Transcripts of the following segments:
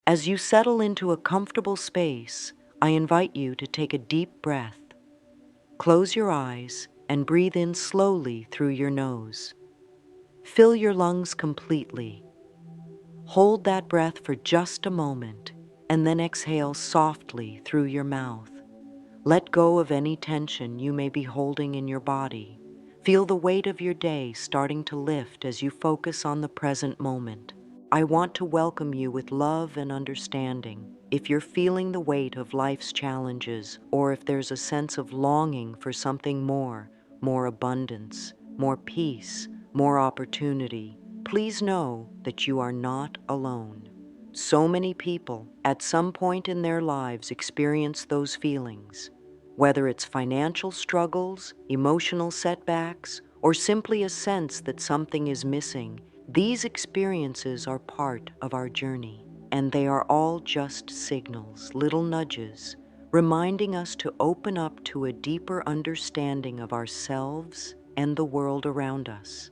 As you settle into a comfortable space, I invite you to take a deep breath. Close your eyes and breathe in slowly through your nose. Fill your lungs completely. Hold that breath for just a moment and then exhale softly through your mouth. Let go of any tension you may be holding in your body. Feel the weight of your day starting to lift as you focus on the present moment. I want to welcome you with love and understanding. If you're feeling the weight of life's challenges, or if there's a sense of longing for something more abundance, more peace, more opportunity, please know that you are not alone. So many people, at some point in their lives, experience those feelings. Whether it's financial struggles, emotional setbacks, or simply a sense that something is missing, these experiences are part of our journey, and they are all just signals, little nudges, reminding us to open up to a deeper understanding of ourselves and the world around us.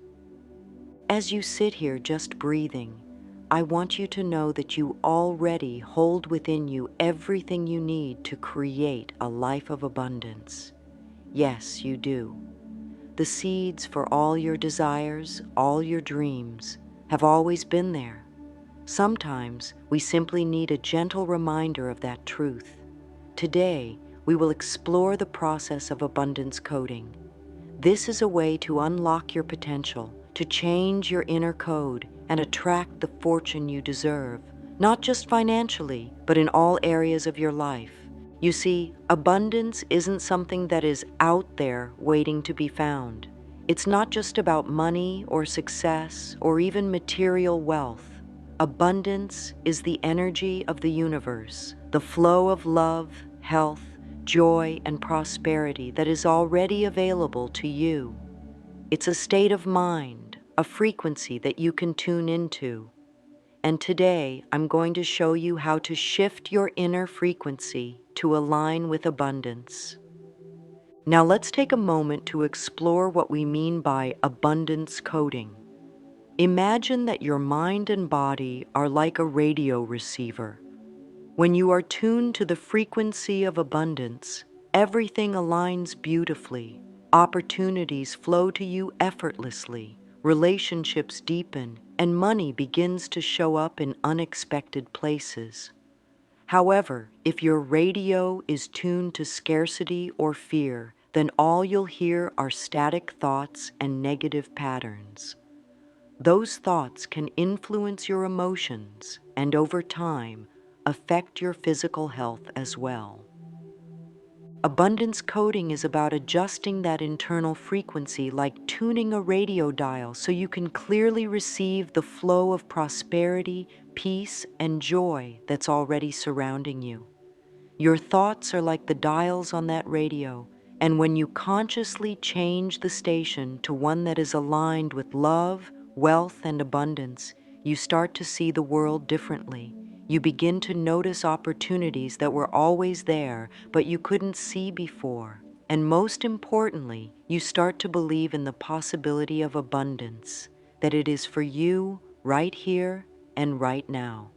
As you sit here just breathing, I want you to know that you already hold within you everything you need to create a life of abundance. Yes, you do. The seeds for all your desires, all your dreams, have always been there. Sometimes we simply need a gentle reminder of that truth. Today, we will explore the process of abundance coding. This is a way to unlock your potential, to change your inner code, and attract the fortune you deserve, not just financially, but in all areas of your life. You see, abundance isn't something that is out there waiting to be found. It's not just about money or success or even material wealth. Abundance is the energy of the universe, the flow of love, health, joy, and prosperity that is already available to you. It's a state of mind, a frequency that you can tune into. And today, I'm going to show you how to shift your inner frequency to align with abundance. Now let's take a moment to explore what we mean by abundance coding. Imagine that your mind and body are like a radio receiver. When you are tuned to the frequency of abundance, everything aligns beautifully. Opportunities flow to you effortlessly, relationships deepen, and money begins to show up in unexpected places. However, if your radio is tuned to scarcity or fear, then all you'll hear are static thoughts and negative patterns. Those thoughts can influence your emotions and, over time, affect your physical health as well. Abundance coding is about adjusting that internal frequency like tuning a radio dial so you can clearly receive the flow of prosperity, peace, and joy that's already surrounding you. Your thoughts are like the dials on that radio, and when you consciously change the station to one that is aligned with love, wealth, and abundance, you start to see the world differently. You begin to notice opportunities that were always there, but you couldn't see before. And most importantly, you start to believe in the possibility of abundance, that it is for you right here and right now.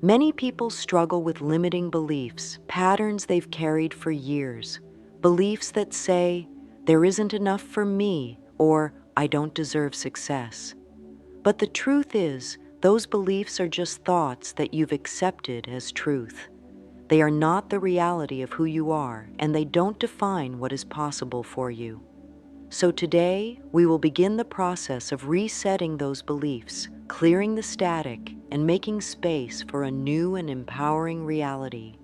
Many people struggle with limiting beliefs, patterns they've carried for years. Beliefs that say, there isn't enough for me, or I don't deserve success. But the truth is, those beliefs are just thoughts that you've accepted as truth. They are not the reality of who you are, and they don't define what is possible for you. So today, we will begin the process of resetting those beliefs, clearing the static, and making space for a new and empowering reality.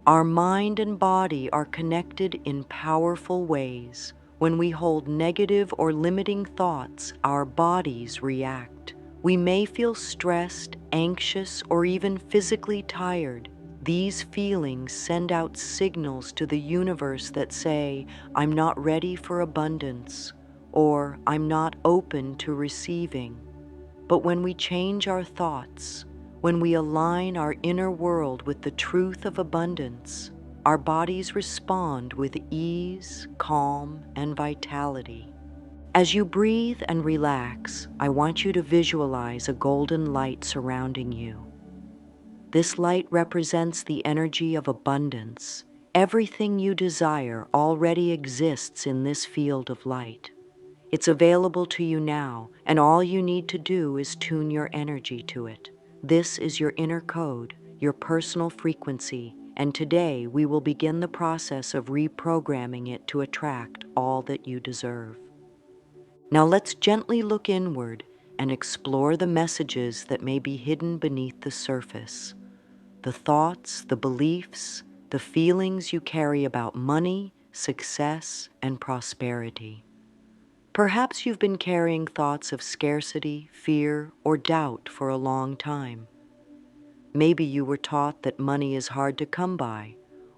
Our mind and body are connected in powerful ways. When we hold negative or limiting thoughts, our bodies react. We may feel stressed, anxious, or even physically tired. These feelings send out signals to the universe that say, I'm not ready for abundance, or I'm not open to receiving. But when we change our thoughts, when we align our inner world with the truth of abundance, our bodies respond with ease, calm, and vitality. As you breathe and relax, I want you to visualize a golden light surrounding you. This light represents the energy of abundance. Everything you desire already exists in this field of light. It's available to you now, and all you need to do is tune your energy to it. This is your inner code, your personal frequency, and today we will begin the process of reprogramming it to attract all that you deserve. Now let's gently look inward and explore the messages that may be hidden beneath the surface. The thoughts, the beliefs, the feelings you carry about money, success, and prosperity. Perhaps you've been carrying thoughts of scarcity, fear, or doubt for a long time. Maybe you were taught that money is hard to come by,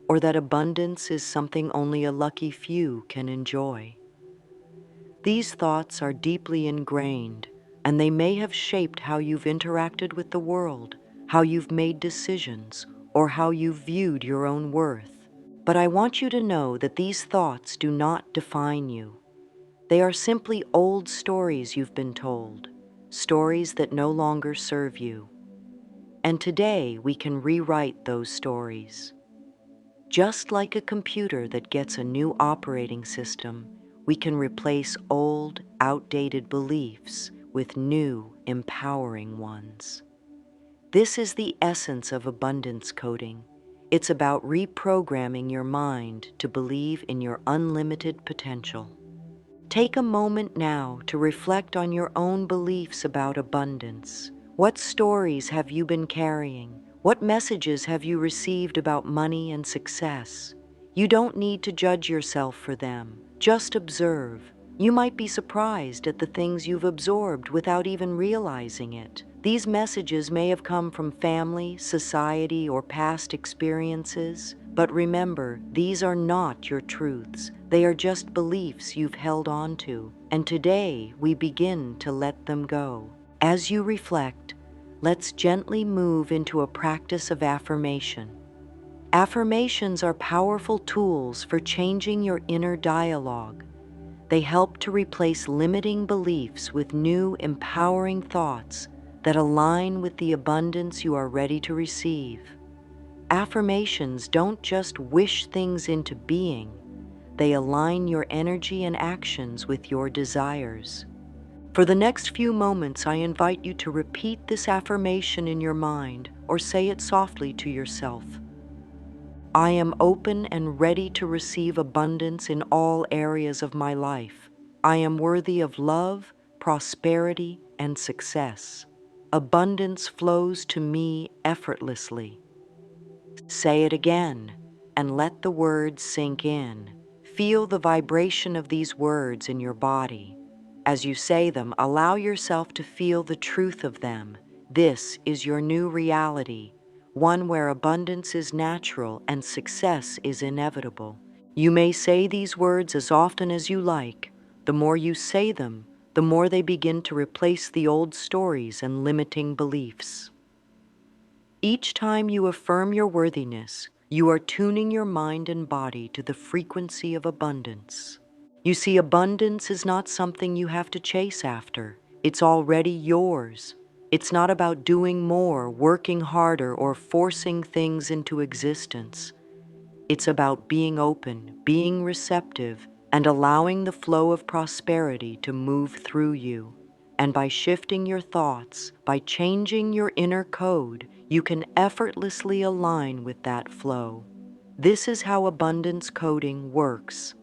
or that abundance is something only a lucky few can enjoy. These thoughts are deeply ingrained, and they may have shaped how you've interacted with the world, how you've made decisions, or how you've viewed your own worth. But I want you to know that these thoughts do not define you. They are simply old stories you've been told, stories that no longer serve you. And today we can rewrite those stories. Just like a computer that gets a new operating system, we can replace old, outdated beliefs with new, empowering ones. This is the essence of abundance coding. It's about reprogramming your mind to believe in your unlimited potential. Take a moment now to reflect on your own beliefs about abundance. What stories have you been carrying? What messages have you received about money and success? You don't need to judge yourself for them. Just observe. You might be surprised at the things you've absorbed without even realizing it. These messages may have come from family, society, or past experiences, but remember, these are not your truths. They are just beliefs you've held on to, and today we begin to let them go. As you reflect, let's gently move into a practice of affirmation. Affirmations are powerful tools for changing your inner dialogue. They help to replace limiting beliefs with new, empowering thoughts that align with the abundance you are ready to receive. Affirmations don't just wish things into being, they align your energy and actions with your desires. For the next few moments, I invite you to repeat this affirmation in your mind or say it softly to yourself. I am open and ready to receive abundance in all areas of my life. I am worthy of love, prosperity, and success. Abundance flows to me effortlessly. Say it again and let the words sink in. Feel the vibration of these words in your body. As you say them, allow yourself to feel the truth of them. This is your new reality, one where abundance is natural and success is inevitable. You may say these words as often as you like. The more you say them, the more they begin to replace the old stories and limiting beliefs. Each time you affirm your worthiness, you are tuning your mind and body to the frequency of abundance. You see, abundance is not something you have to chase after. It's already yours. It's not about doing more, working harder, or forcing things into existence. It's about being open, being receptive, and allowing the flow of prosperity to move through you. And by shifting your thoughts, by changing your inner code, you can effortlessly align with that flow. This is how abundance coding works.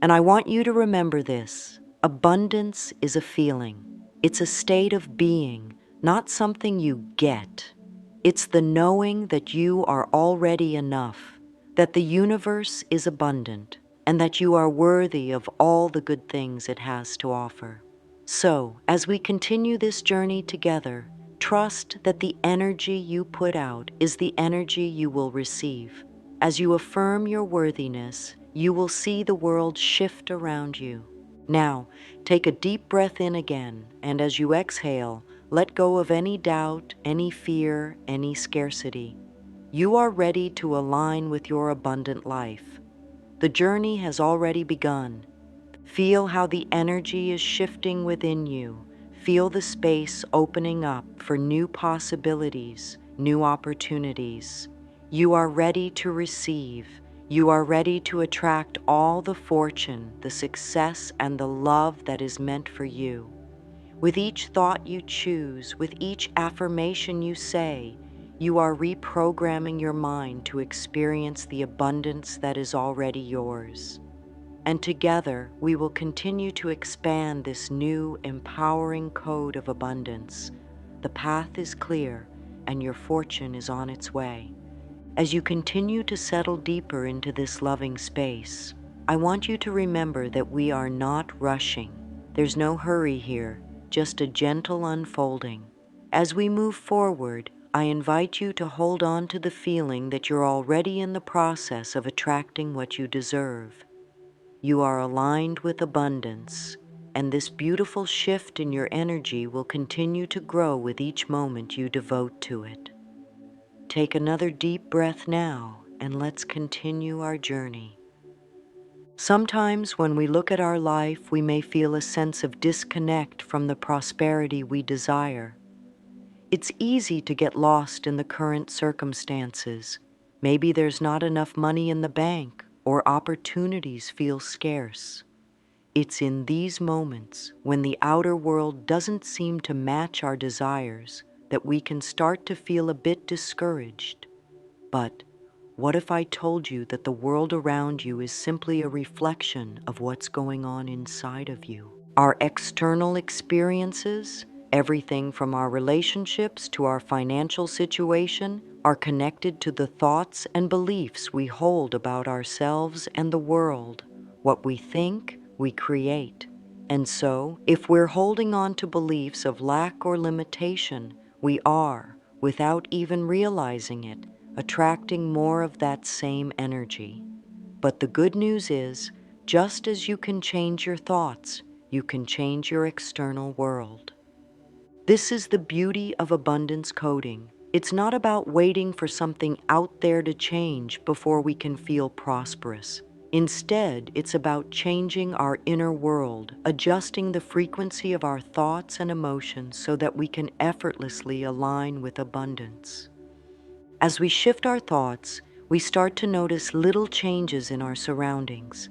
And I want you to remember this. Abundance is a feeling. It's a state of being, not something you get. It's the knowing that you are already enough, that the universe is abundant, and that you are worthy of all the good things it has to offer. So, as we continue this journey together, trust that the energy you put out is the energy you will receive. As you affirm your worthiness, you will see the world shift around you. Now, take a deep breath in again, and as you exhale, let go of any doubt, any fear, any scarcity. You are ready to align with your abundant life. The journey has already begun. Feel how the energy is shifting within you. Feel the space opening up for new possibilities, new opportunities. You are ready to receive. You are ready to attract all the fortune, the success, and the love that is meant for you. With each thought you choose, with each affirmation you say, you are reprogramming your mind to experience the abundance that is already yours. And together, we will continue to expand this new, empowering code of abundance. The path is clear, and your fortune is on its way. As you continue to settle deeper into this loving space, I want you to remember that we are not rushing. There's no hurry here, just a gentle unfolding. As we move forward, I invite you to hold on to the feeling that you're already in the process of attracting what you deserve. You are aligned with abundance, and this beautiful shift in your energy will continue to grow with each moment you devote to it. Take another deep breath now, and let's continue our journey. Sometimes when we look at our life, we may feel a sense of disconnect from the prosperity we desire. It's easy to get lost in the current circumstances. Maybe there's not enough money in the bank, or opportunities feel scarce. It's in these moments, when the outer world doesn't seem to match our desires, that we can start to feel a bit discouraged. But what if I told you that the world around you is simply a reflection of what's going on inside of you? Our external experiences, everything from our relationships to our financial situation, are connected to the thoughts and beliefs we hold about ourselves and the world. What we think, we create. And so, if we're holding on to beliefs of lack or limitation, we are, without even realizing it, attracting more of that same energy. But the good news is, just as you can change your thoughts, you can change your external world. This is the beauty of abundance coding. It's not about waiting for something out there to change before we can feel prosperous. Instead, it's about changing our inner world, adjusting the frequency of our thoughts and emotions so that we can effortlessly align with abundance. As we shift our thoughts, we start to notice little changes in our surroundings.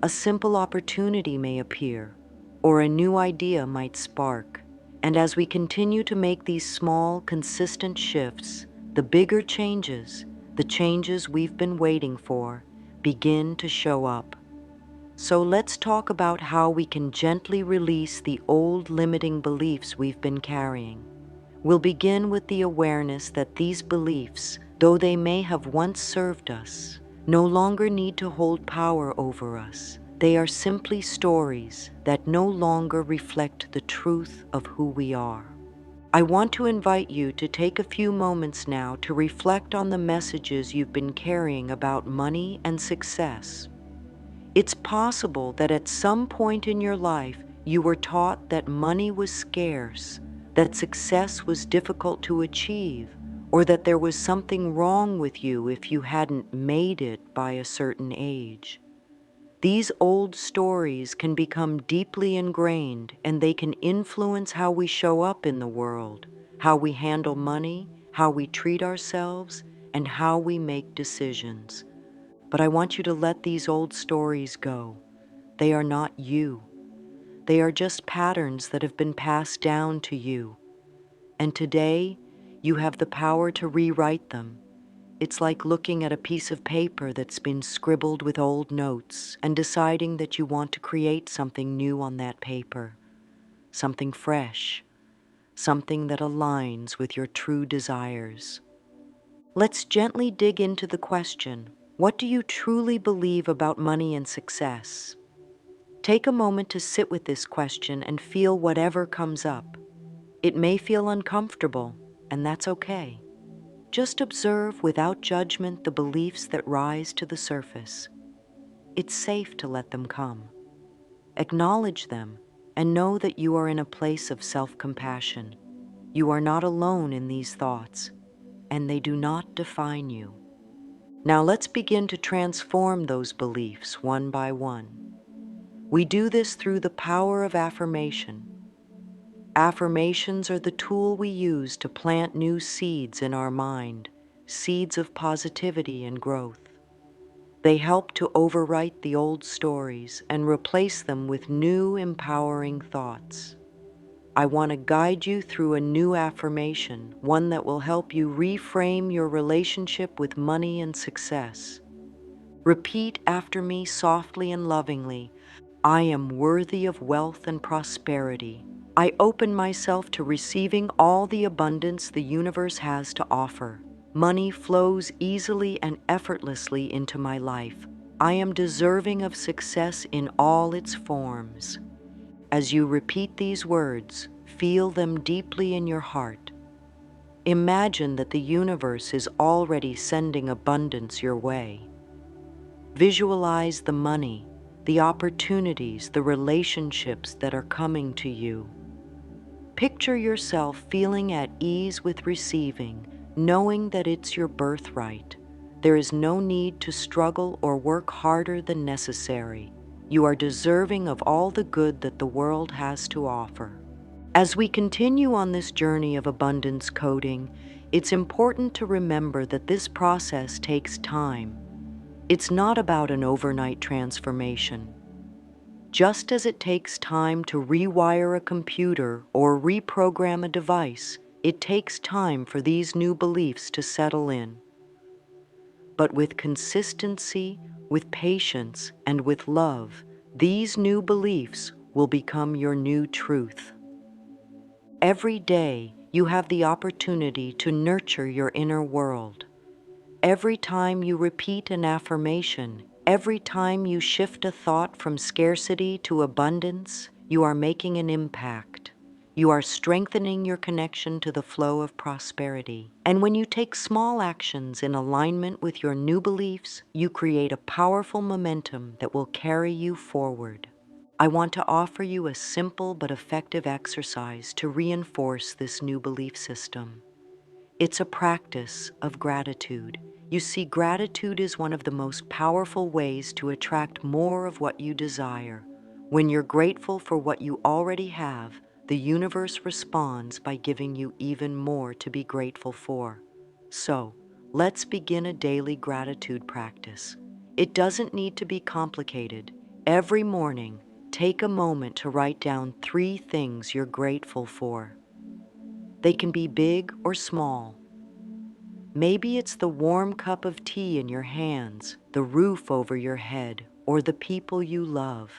A simple opportunity may appear, or a new idea might spark. And as we continue to make these small, consistent shifts, the bigger changes, the changes we've been waiting for, begin to show up. So let's talk about how we can gently release the old limiting beliefs we've been carrying. We'll begin with the awareness that these beliefs, though they may have once served us, no longer need to hold power over us. They are simply stories that no longer reflect the truth of who we are. I want to invite you to take a few moments now to reflect on the messages you've been carrying about money and success. It's possible that at some point in your life, you were taught that money was scarce, that success was difficult to achieve, or that there was something wrong with you if you hadn't made it by a certain age. These old stories can become deeply ingrained, and they can influence how we show up in the world, how we handle money, how we treat ourselves, and how we make decisions. But I want you to let these old stories go. They are not you. They are just patterns that have been passed down to you. And today, you have the power to rewrite them. It's like looking at a piece of paper that's been scribbled with old notes and deciding that you want to create something new on that paper, something fresh, something that aligns with your true desires. Let's gently dig into the question, what do you truly believe about money and success? Take a moment to sit with this question and feel whatever comes up. It may feel uncomfortable, and that's okay. Just observe without judgment the beliefs that rise to the surface. It's safe to let them come. Acknowledge them and know that you are in a place of self-compassion. You are not alone in these thoughts, and they do not define you. Now let's begin to transform those beliefs one by one. We do this through the power of affirmation. Affirmations are the tool we use to plant new seeds in our mind, seeds of positivity and growth. They help to overwrite the old stories and replace them with new, empowering thoughts. I want to guide you through a new affirmation, one that will help you reframe your relationship with money and success. Repeat after me softly and lovingly. I am worthy of wealth and prosperity. I open myself to receiving all the abundance the universe has to offer. Money flows easily and effortlessly into my life. I am deserving of success in all its forms. As you repeat these words, feel them deeply in your heart. Imagine that the universe is already sending abundance your way. Visualize the money, the opportunities, the relationships that are coming to you. Picture yourself feeling at ease with receiving, knowing that it's your birthright. There is no need to struggle or work harder than necessary. You are deserving of all the good that the world has to offer. As we continue on this journey of abundance coding, it's important to remember that this process takes time. It's not about an overnight transformation. Just as it takes time to rewire a computer or reprogram a device, it takes time for these new beliefs to settle in. But with consistency, with patience, and with love, these new beliefs will become your new truth. Every day, you have the opportunity to nurture your inner world. Every time you repeat an affirmation, every time you shift a thought from scarcity to abundance, you are making an impact. You are strengthening your connection to the flow of prosperity. And when you take small actions in alignment with your new beliefs, you create a powerful momentum that will carry you forward. I want to offer you a simple but effective exercise to reinforce this new belief system. It's a practice of gratitude. You see, gratitude is one of the most powerful ways to attract more of what you desire. When you're grateful for what you already have, the universe responds by giving you even more to be grateful for. So, let's begin a daily gratitude practice. It doesn't need to be complicated. Every morning, take a moment to write down 3 things you're grateful for. They can be big or small. Maybe it's the warm cup of tea in your hands, the roof over your head, or the people you love.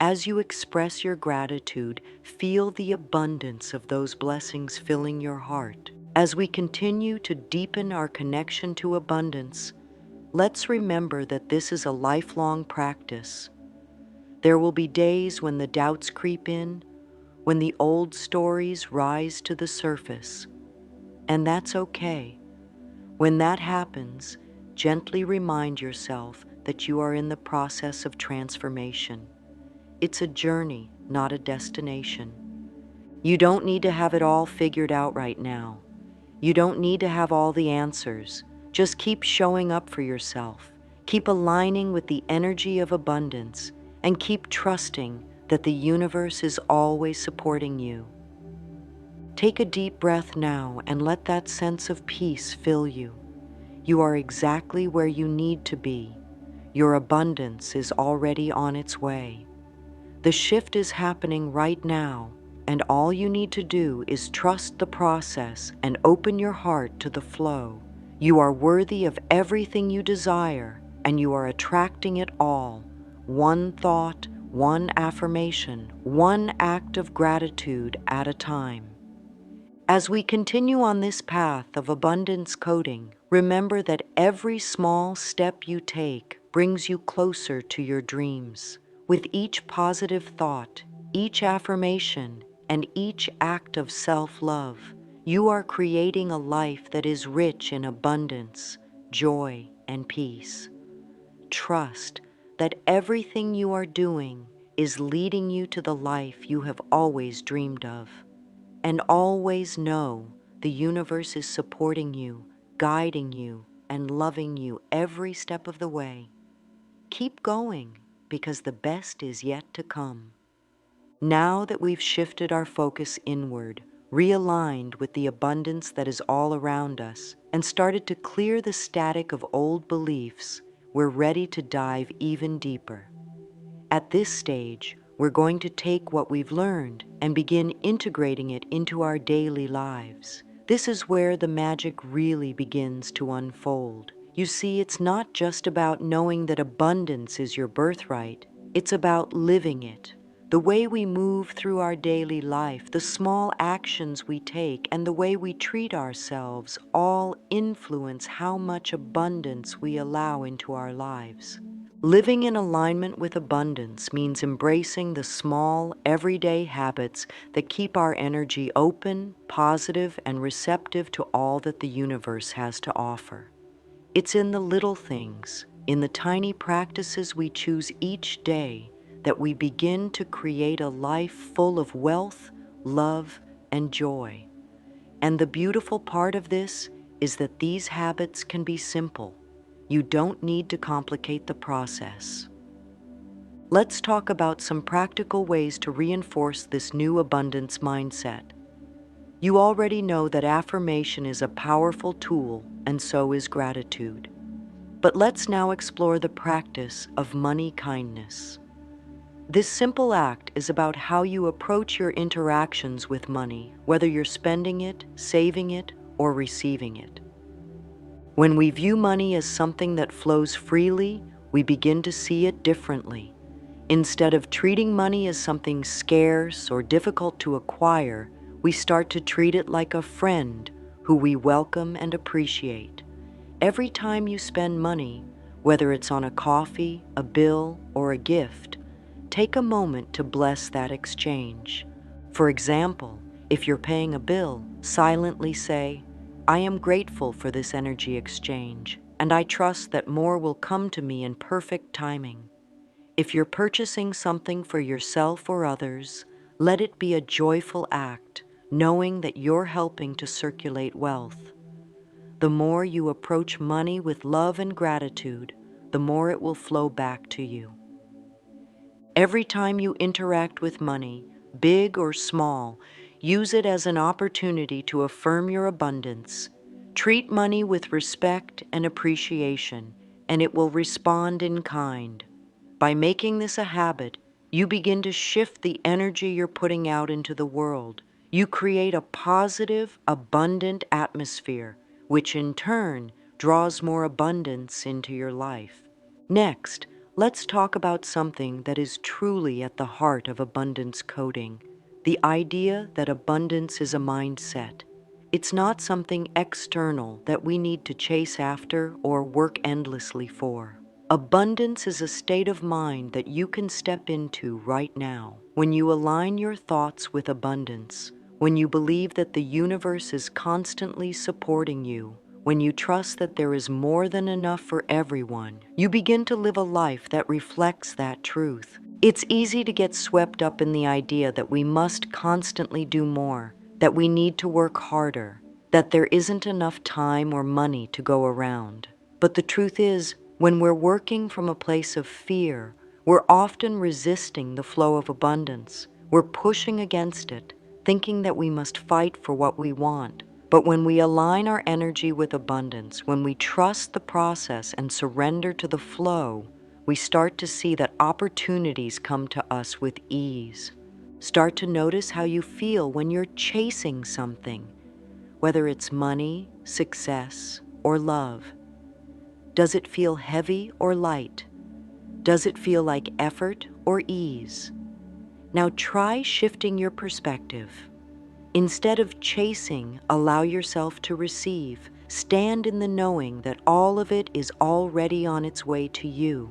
As you express your gratitude, feel the abundance of those blessings filling your heart. As we continue to deepen our connection to abundance, let's remember that this is a lifelong practice. There will be days when the doubts creep in, when the old stories rise to the surface, and that's okay. When that happens, gently remind yourself that you are in the process of transformation. It's a journey, not a destination. You don't need to have it all figured out right now. You don't need to have all the answers. Just keep showing up for yourself. Keep aligning with the energy of abundance, and keep trusting that the universe is always supporting you. Take a deep breath now and let that sense of peace fill you. You are exactly where you need to be. Your abundance is already on its way. The shift is happening right now, and all you need to do is trust the process and open your heart to the flow. You are worthy of everything you desire, and you are attracting it all. One thought, one affirmation, one act of gratitude at a time. As we continue on this path of abundance coding, remember that every small step you take brings you closer to your dreams. With each positive thought, each affirmation, and each act of self-love, you are creating a life that is rich in abundance, joy, and peace. Trust that everything you are doing is leading you to the life you have always dreamed of. And always know the universe is supporting you, guiding you, and loving you every step of the way. Keep going, because the best is yet to come. Now that we've shifted our focus inward, realigned with the abundance that is all around us, and started to clear the static of old beliefs, we're ready to dive even deeper. At this stage, we're going to take what we've learned and begin integrating it into our daily lives. This is where the magic really begins to unfold. You see, it's not just about knowing that abundance is your birthright, it's about living it. The way we move through our daily life, the small actions we take, and the way we treat ourselves all influence how much abundance we allow into our lives. Living in alignment with abundance means embracing the small, everyday habits that keep our energy open, positive, and receptive to all that the universe has to offer. It's in the little things, in the tiny practices we choose each day, that we begin to create a life full of wealth, love, and joy. And the beautiful part of this is that these habits can be simple. You don't need to complicate the process. Let's talk about some practical ways to reinforce this new abundance mindset. You already know that affirmation is a powerful tool, and so is gratitude. But let's now explore the practice of money kindness. This simple act is about how you approach your interactions with money, whether you're spending it, saving it, or receiving it. When we view money as something that flows freely, we begin to see it differently. Instead of treating money as something scarce or difficult to acquire, we start to treat it like a friend who we welcome and appreciate. Every time you spend money, whether it's on a coffee, a bill, or a gift, take a moment to bless that exchange. For example, if you're paying a bill, silently say, "I am grateful for this energy exchange, and I trust that more will come to me in perfect timing." If you're purchasing something for yourself or others, let it be a joyful act, knowing that you're helping to circulate wealth. The more you approach money with love and gratitude, the more it will flow back to you. Every time you interact with money, big or small, use it as an opportunity to affirm your abundance. Treat money with respect and appreciation, and it will respond in kind. By making this a habit, you begin to shift the energy you're putting out into the world. You create a positive, abundant atmosphere, which in turn draws more abundance into your life. Next, let's talk about something that is truly at the heart of abundance coding, the idea that abundance is a mindset. It's not something external that we need to chase after or work endlessly for. Abundance is a state of mind that you can step into right now. When you align your thoughts with abundance, when you believe that the universe is constantly supporting you, when you trust that there is more than enough for everyone, you begin to live a life that reflects that truth. It's easy to get swept up in the idea that we must constantly do more, that we need to work harder, that there isn't enough time or money to go around. But the truth is, when we're working from a place of fear, we're often resisting the flow of abundance. We're pushing against it, thinking that we must fight for what we want. But when we align our energy with abundance, when we trust the process and surrender to the flow, we start to see that opportunities come to us with ease. Start to notice how you feel when you're chasing something, whether it's money, success, or love. Does it feel heavy or light? Does it feel like effort or ease? Now try shifting your perspective. Instead of chasing, allow yourself to receive. Stand in the knowing that all of it is already on its way to you.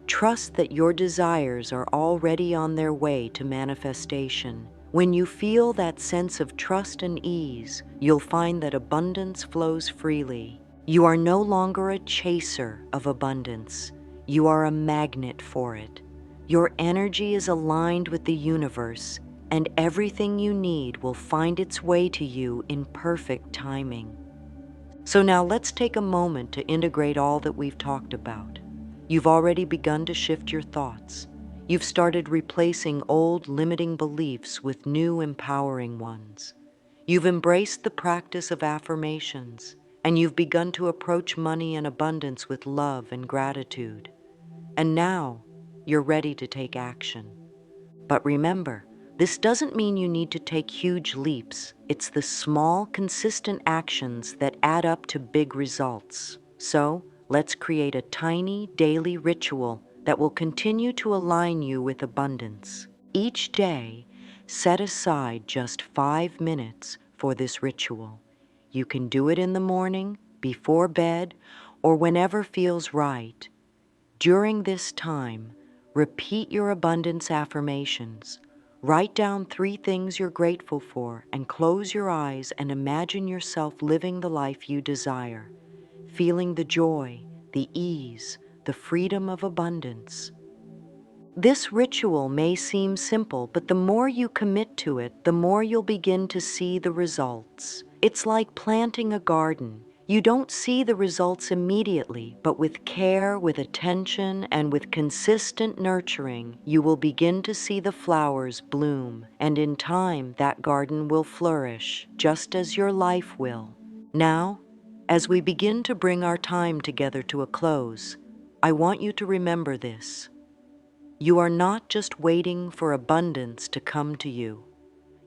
Trust that your desires are already on their way to manifestation. When you feel that sense of trust and ease, you'll find that abundance flows freely. You are no longer a chaser of abundance. You are a magnet for it. Your energy is aligned with the universe, and everything you need will find its way to you in perfect timing. So now let's take a moment to integrate all that we've talked about. You've already begun to shift your thoughts. You've started replacing old limiting beliefs with new empowering ones. You've embraced the practice of affirmations, and you've begun to approach money and abundance with love and gratitude. And now, you're ready to take action. But remember, this doesn't mean you need to take huge leaps. It's the small, consistent actions that add up to big results. So, let's create a tiny daily ritual that will continue to align you with abundance. Each day, set aside just 5 minutes for this ritual. You can do it in the morning, before bed, or whenever feels right. During this time, repeat your abundance affirmations. Write down 3 things you're grateful for and close your eyes and imagine yourself living the life you desire, feeling the joy, the ease, the freedom of abundance. This ritual may seem simple, but the more you commit to it, the more you'll begin to see the results. It's like planting a garden. You don't see the results immediately, but with care, with attention, and with consistent nurturing, you will begin to see the flowers bloom, and in time that garden will flourish, just as your life will. Now, as we begin to bring our time together to a close, I want you to remember this. You are not just waiting for abundance to come to you.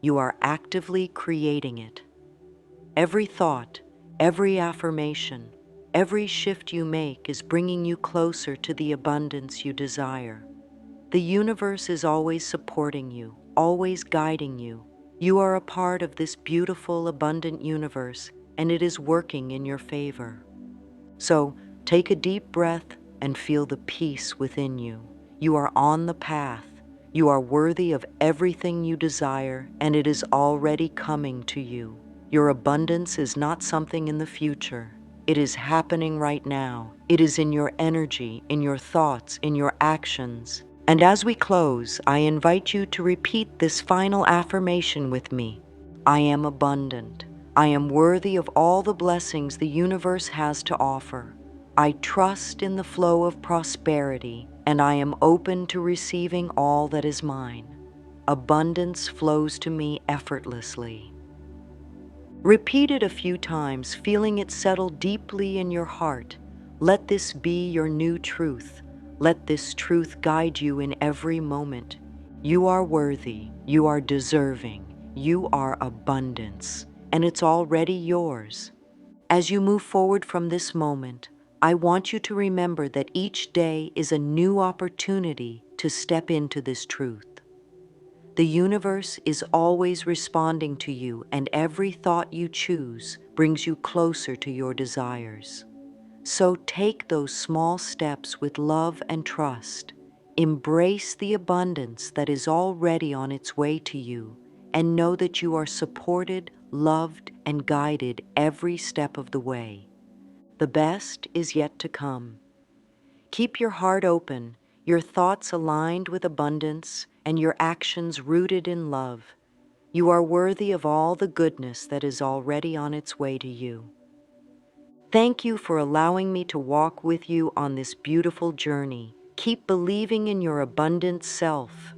You are actively creating it. Every thought, every affirmation, every shift you make is bringing you closer to the abundance you desire. The universe is always supporting you, always guiding you. You are a part of this beautiful, abundant universe, and it is working in your favor. So take a deep breath and feel the peace within you. You are on the path. You are worthy of everything you desire, and it is already coming to you. Your abundance is not something in the future. It is happening right now. It is in your energy, in your thoughts, in your actions. And as we close, I invite you to repeat this final affirmation with me. I am abundant. I am worthy of all the blessings the universe has to offer. I trust in the flow of prosperity, and I am open to receiving all that is mine. Abundance flows to me effortlessly. Repeat it a few times, feeling it settle deeply in your heart. Let this be your new truth. Let this truth guide you in every moment. You are worthy, you are deserving, you are abundance, and it's already yours. As you move forward from this moment, I want you to remember that each day is a new opportunity to step into this truth. The universe is always responding to you, and every thought you choose brings you closer to your desires. So take those small steps with love and trust. Embrace the abundance that is already on its way to you, and know that you are supported, loved, and guided every step of the way. The best is yet to come. Keep your heart open, your thoughts aligned with abundance, and your actions rooted in love. You are worthy of all the goodness that is already on its way to you. Thank you for allowing me to walk with you on this beautiful journey. Keep believing in your abundant self,